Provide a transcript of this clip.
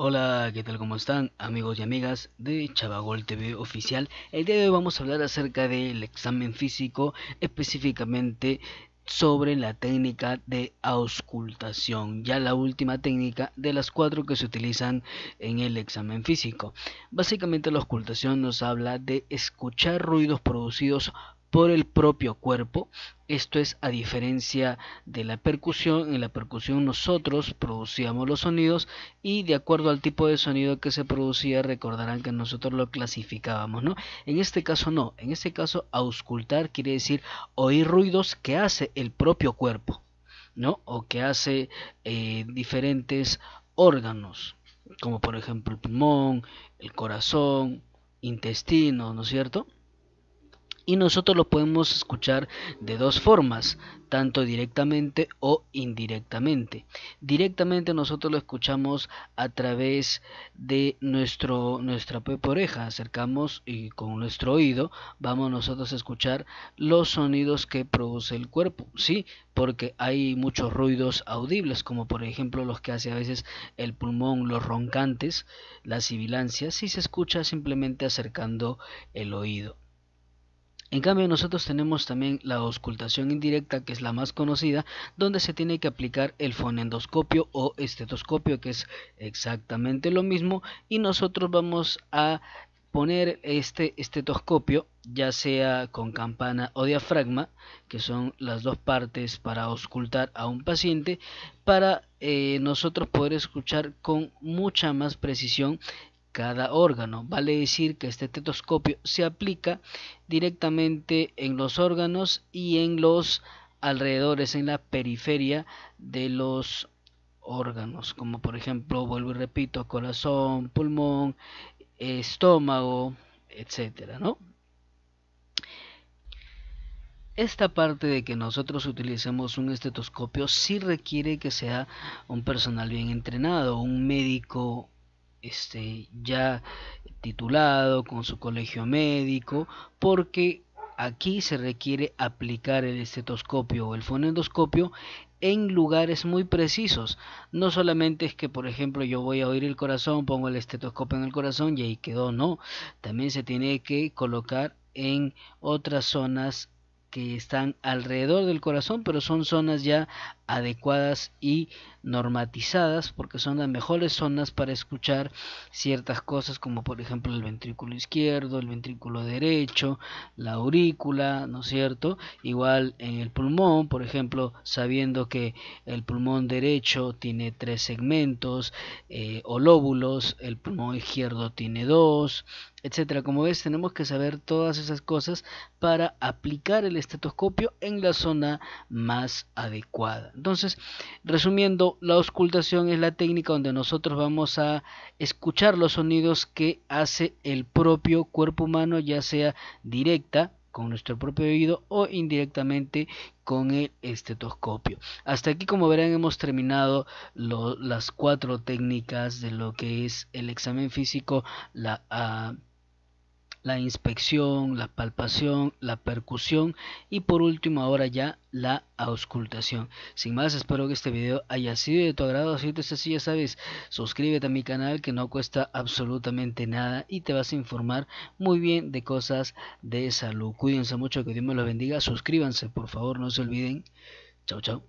Hola, ¿qué tal? ¿Cómo están amigos y amigas de Chavagol TV Oficial? El día de hoy vamos a hablar acerca del examen físico, específicamente sobre la técnica de auscultación, ya la última técnica de las cuatro que se utilizan en el examen físico. Básicamente la auscultación nos habla de escuchar ruidos producidos por el propio cuerpo. Esto es a diferencia de la percusión. En la percusión nosotros producíamos los sonidos y de acuerdo al tipo de sonido que se producía recordarán que nosotros lo clasificábamos, ¿no? En este caso no, en este caso auscultar quiere decir oír ruidos que hace el propio cuerpo, ¿no? O que hace diferentes órganos, como por ejemplo el pulmón, el corazón, intestino, ¿no es cierto? Y nosotros lo podemos escuchar de dos formas, tanto directamente o indirectamente. Directamente nosotros lo escuchamos a través de nuestra propia oreja, acercamos y con nuestro oído vamos nosotros a escuchar los sonidos que produce el cuerpo, sí, porque hay muchos ruidos audibles, como por ejemplo los que hace a veces el pulmón, los roncantes, las sibilancias, si se escucha simplemente acercando el oído. En cambio, nosotros tenemos también la auscultación indirecta, que es la más conocida, donde se tiene que aplicar el fonendoscopio o estetoscopio, que es exactamente lo mismo, y nosotros vamos a poner este estetoscopio, ya sea con campana o diafragma, que son las dos partes para auscultar a un paciente, para nosotros poder escuchar con mucha más precisión cada órgano. Vale decir que este estetoscopio se aplica directamente en los órganos y en los alrededores, en la periferia de los órganos, como por ejemplo, vuelvo y repito, corazón, pulmón, estómago, etcétera, ¿no? Esta parte de que nosotros utilicemos un estetoscopio sí requiere que sea un personal bien entrenado, un médico ya titulado con su colegio médico, porque aquí se requiere aplicar el estetoscopio o el fonendoscopio en lugares muy precisos. No solamente es que, por ejemplo, yo voy a oír el corazón, pongo el estetoscopio en el corazón y ahí quedó, no. También se tiene que colocar en otras zonas que están alrededor del corazón, pero son zonas ya adecuadas y normatizadas, porque son las mejores zonas para escuchar ciertas cosas, como por ejemplo el ventrículo izquierdo, el ventrículo derecho, la aurícula, ¿no es cierto? Igual en el pulmón, por ejemplo, sabiendo que el pulmón derecho tiene 3 segmentos o lóbulos, el pulmón izquierdo tiene 2, etcétera. Como ves, tenemos que saber todas esas cosas para aplicar el estetoscopio en la zona más adecuada. Entonces, resumiendo, la auscultación es la técnica donde nosotros vamos a escuchar los sonidos que hace el propio cuerpo humano, ya sea directa con nuestro propio oído o indirectamente con el estetoscopio. Hasta aquí, como verán, hemos terminado las 4 técnicas de lo que es el examen físico, la inspección, la palpación, la percusión y por último ahora ya la auscultación. Sin más, espero que este video haya sido de tu agrado. Si es así, ya sabes, suscríbete a mi canal, que no cuesta absolutamente nada y te vas a informar muy bien de cosas de salud. Cuídense mucho, que Dios me los bendiga. Suscríbanse, por favor, no se olviden. Chao, chao.